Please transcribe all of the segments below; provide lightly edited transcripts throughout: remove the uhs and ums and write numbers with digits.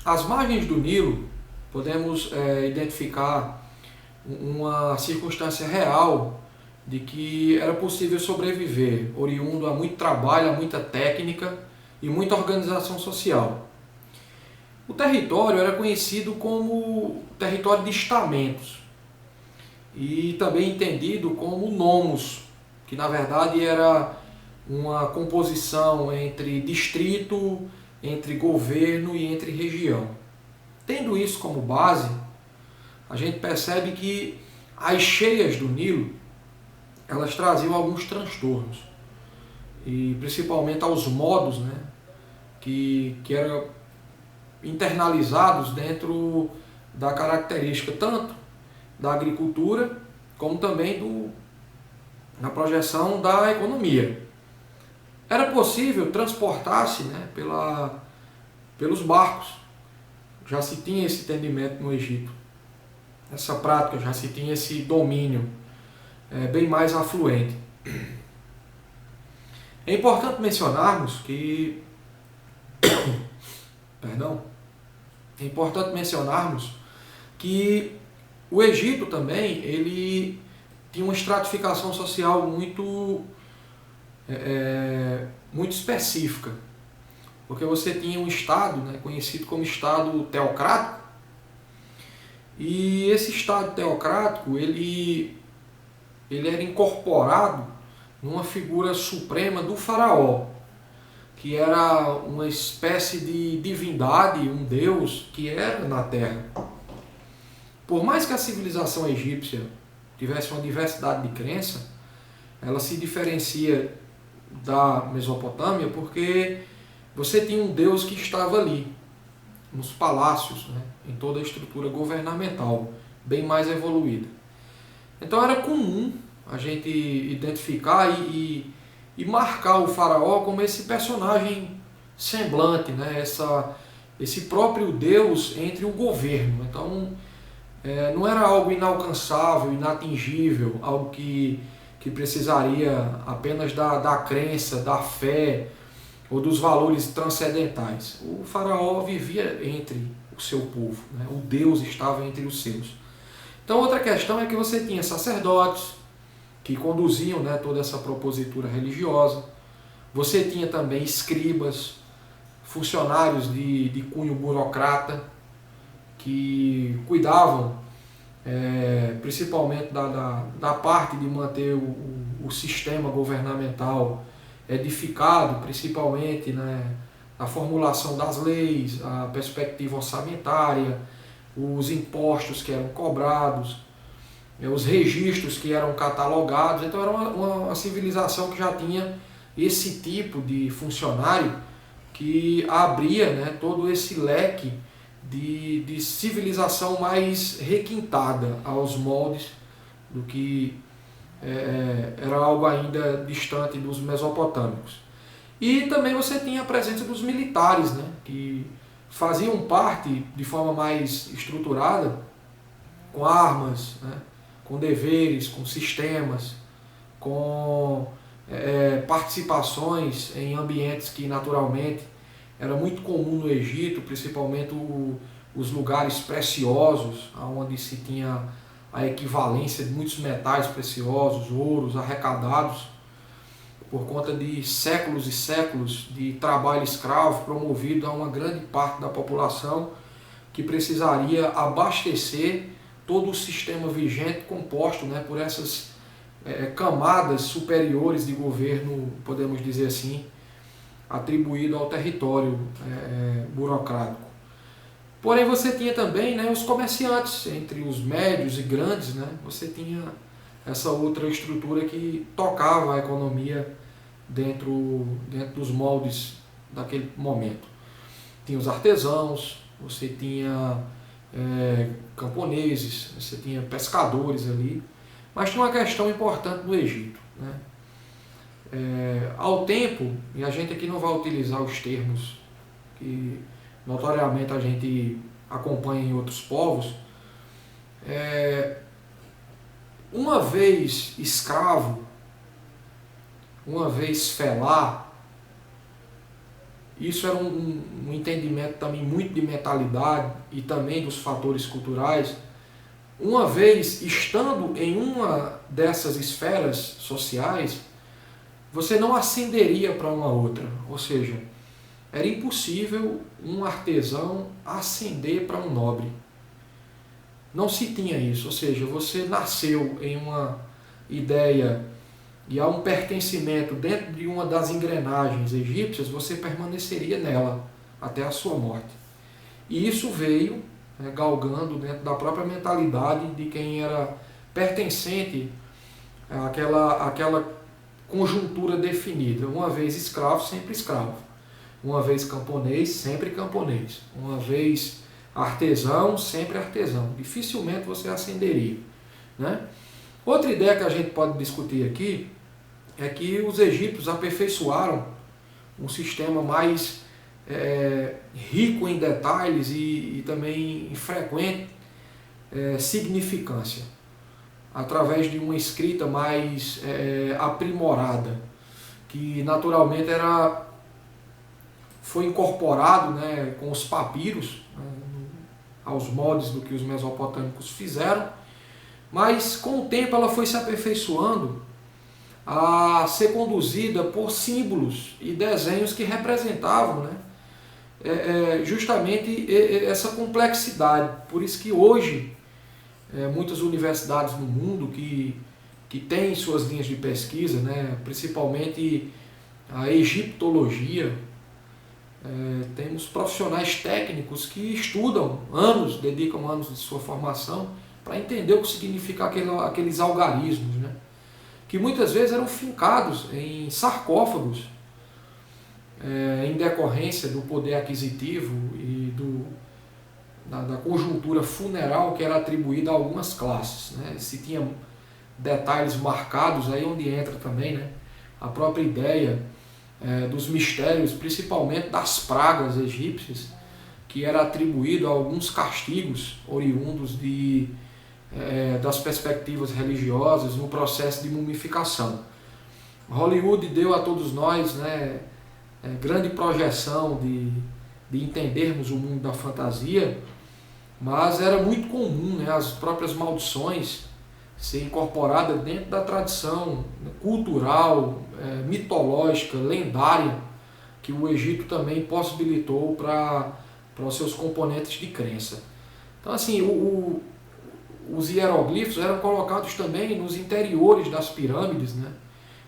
Às margens do Nilo, podemos identificar uma circunstância real de que era possível sobreviver, oriundo a muito trabalho, a muita técnica e muita organização social. O território era conhecido como território de estamentos e também entendido como nomos, que na verdade era uma composição entre distrito, entre governo e entre região. Tendo isso como base, a gente percebe que as cheias do Nilo, elas traziam alguns transtornos, e principalmente aos modos, né, que eram internalizados dentro da característica tanto da agricultura como também na projeção da economia. Era possível transportar-se, né, pelos barcos. Já se tinha esse entendimento no Egito, essa prática, já se tinha esse domínio bem mais afluente. É importante mencionarmos que, perdão, é importante mencionarmos que o Egito também ele tinha uma estratificação social muito específica, porque você tinha um estado, né, conhecido como estado teocrático, e esse estado teocrático ele era incorporado numa figura suprema do faraó, que era uma espécie de divindade, um deus que era na terra. Por mais que a civilização egípcia tivesse uma diversidade de crença, ela se diferencia da Mesopotâmia porque você tinha um deus que estava ali, nos palácios, né, em toda a estrutura governamental, bem mais evoluída. Então era comum a gente identificar e marcar o faraó como esse personagem semblante, né, esse próprio Deus entre o governo. Então não era algo inalcançável, inatingível, algo que precisaria apenas da crença, da fé ou dos valores transcendentais. O faraó vivia entre o seu povo, né? O Deus estava entre os seus. Então outra questão é que você tinha sacerdotes que conduziam, né, toda essa propositura religiosa. Você tinha também escribas, funcionários de cunho burocrata, que cuidavam principalmente da parte de manter o sistema governamental edificado, principalmente, né, a formulação das leis, a perspectiva orçamentária, os impostos que eram cobrados, os registros que eram catalogados. Então era uma civilização que já tinha esse tipo de funcionário que abria, né, todo esse leque de civilização mais requintada aos moldes do que era algo ainda distante dos mesopotâmicos. E também você tinha a presença dos militares, né, que faziam parte de forma mais estruturada, com armas, né, com deveres, com sistemas, com participações em ambientes que naturalmente era muito comum no Egito, principalmente os lugares preciosos, onde se tinha a equivalência de muitos metais preciosos, ouros arrecadados por conta de séculos e séculos de trabalho escravo promovido a uma grande parte da população que precisaria abastecer todo o sistema vigente composto, né, por essas camadas superiores de governo, podemos dizer assim, atribuído ao território burocrático. Porém você tinha também, né, os comerciantes, entre os médios e grandes, né, você tinha essa outra estrutura que tocava a economia dentro dos moldes daquele momento. Tinha os artesãos, você tinha camponeses, você tinha pescadores ali, mas tinha uma questão importante no Egito, né? Ao tempo, e a gente aqui não vai utilizar os termos que notoriamente a gente acompanha em outros povos, uma vez escravo, uma vez felar, Isso era um entendimento também muito de mentalidade e também dos fatores culturais. Uma vez estando em uma dessas esferas sociais, você não ascenderia para uma outra, ou seja, era impossível um artesão ascender para um nobre. Não se tinha isso, ou seja, você nasceu em uma ideia e há um pertencimento dentro de uma das engrenagens egípcias, você permaneceria nela até a sua morte. E isso veio, né, galgando dentro da própria mentalidade de quem era pertencente àquela conjuntura definida. Uma vez escravo, sempre escravo. Uma vez camponês, sempre camponês. Uma vez artesão, sempre artesão. Dificilmente você ascenderia, né? Outra ideia que a gente pode discutir aqui é que os egípcios aperfeiçoaram um sistema mais rico em detalhes e também em frequente significância, através de uma escrita mais aprimorada, que naturalmente foi incorporado, né, com os papiros, né, aos moldes do que os mesopotâmicos fizeram, mas com o tempo ela foi se aperfeiçoando a ser conduzida por símbolos e desenhos que representavam, né, justamente essa complexidade. Por isso que hoje muitas universidades no mundo que têm suas linhas de pesquisa, né, principalmente a egiptologia, temos profissionais técnicos que estudam anos, dedicam anos de sua formação para entender o que significa aqueles algarismos, né, que muitas vezes eram fincados em sarcófagos, em decorrência do poder aquisitivo e da conjuntura funeral que era atribuída a algumas classes, né. Se tinha detalhes marcados, aí onde entra também, né, a própria ideia dos mistérios, principalmente das pragas egípcias, que era atribuído a alguns castigos oriundos das perspectivas religiosas no processo de mumificação. Hollywood deu a todos nós, né, grande projeção de entendermos o mundo da fantasia, mas era muito comum, né, as próprias maldições ser incorporadas dentro da tradição cultural, mitológica, lendária, que o Egito também possibilitou para os seus componentes de crença. Então, assim, os hieroglifos eram colocados também nos interiores das pirâmides, né?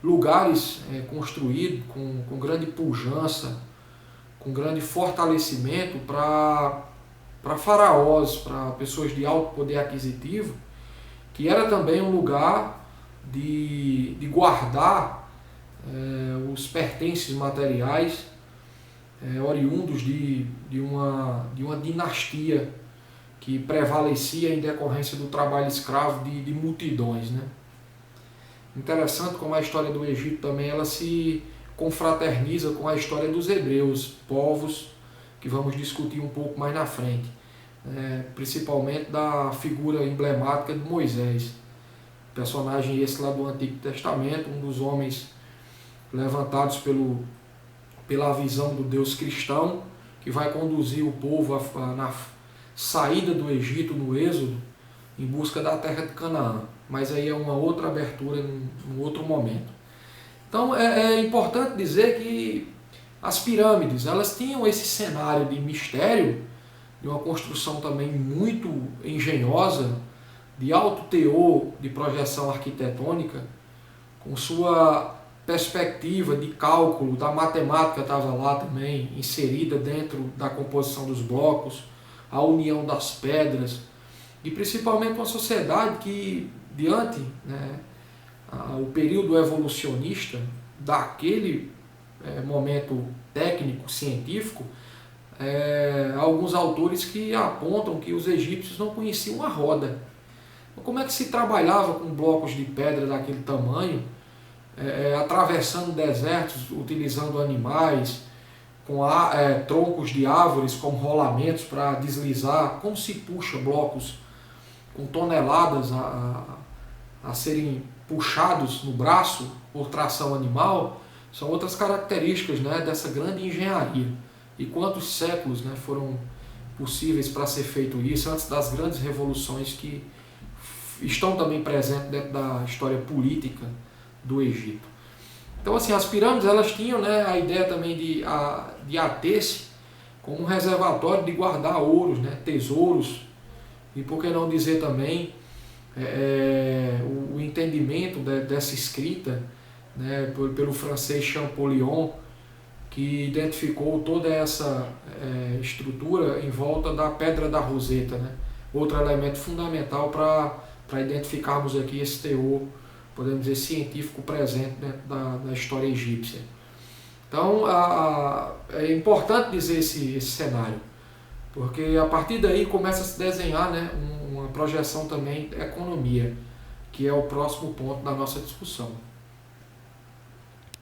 Lugares construídos com grande pujança, com grande fortalecimento para faraós, para pessoas de alto poder aquisitivo, que era também um lugar de guardar os pertences materiais oriundos de uma dinastia que prevalecia em decorrência do trabalho escravo de multidões, né? Interessante como a história do Egito também ela se confraterniza com a história dos hebreus, povos que vamos discutir um pouco mais na frente, principalmente da figura emblemática de Moisés, personagem esse lá do Antigo Testamento, um dos homens levantados pela visão do Deus cristão, que vai conduzir o povo na saída do Egito, no Êxodo, em busca da terra de Canaã. Mas aí é uma outra abertura, num outro momento. Então é importante dizer que as pirâmides, elas tinham esse cenário de mistério, de uma construção também muito engenhosa, de alto teor de projeção arquitetônica, com sua perspectiva de cálculo, da matemática estava lá também inserida dentro da composição dos blocos, a união das pedras, e principalmente uma sociedade que, diante, né, o período evolucionista daquele momento técnico, científico, alguns autores que apontam que os egípcios não conheciam a roda. Como é que se trabalhava com blocos de pedra daquele tamanho, atravessando desertos, utilizando animais, com troncos de árvores como rolamentos para deslizar? Como se puxa blocos com toneladas a serem puxados no braço por tração animal, são outras características, né, dessa grande engenharia. E quantos séculos, né, foram possíveis para ser feito isso antes das grandes revoluções que estão também presentes dentro da história política do Egito. Então, assim, as pirâmides elas tinham, né, a ideia também de ater-se como um reservatório de guardar ouros, né, tesouros, e por que não dizer também o entendimento dessa escrita, né, pelo francês Champollion, que identificou toda essa estrutura em volta da Pedra da Roseta, né, outro elemento fundamental para identificarmos aqui esse teor, podemos dizer, científico presente dentro da história egípcia. Então, é importante dizer esse cenário, porque a partir daí começa a se desenhar, né, uma projeção também da economia, que é o próximo ponto da nossa discussão.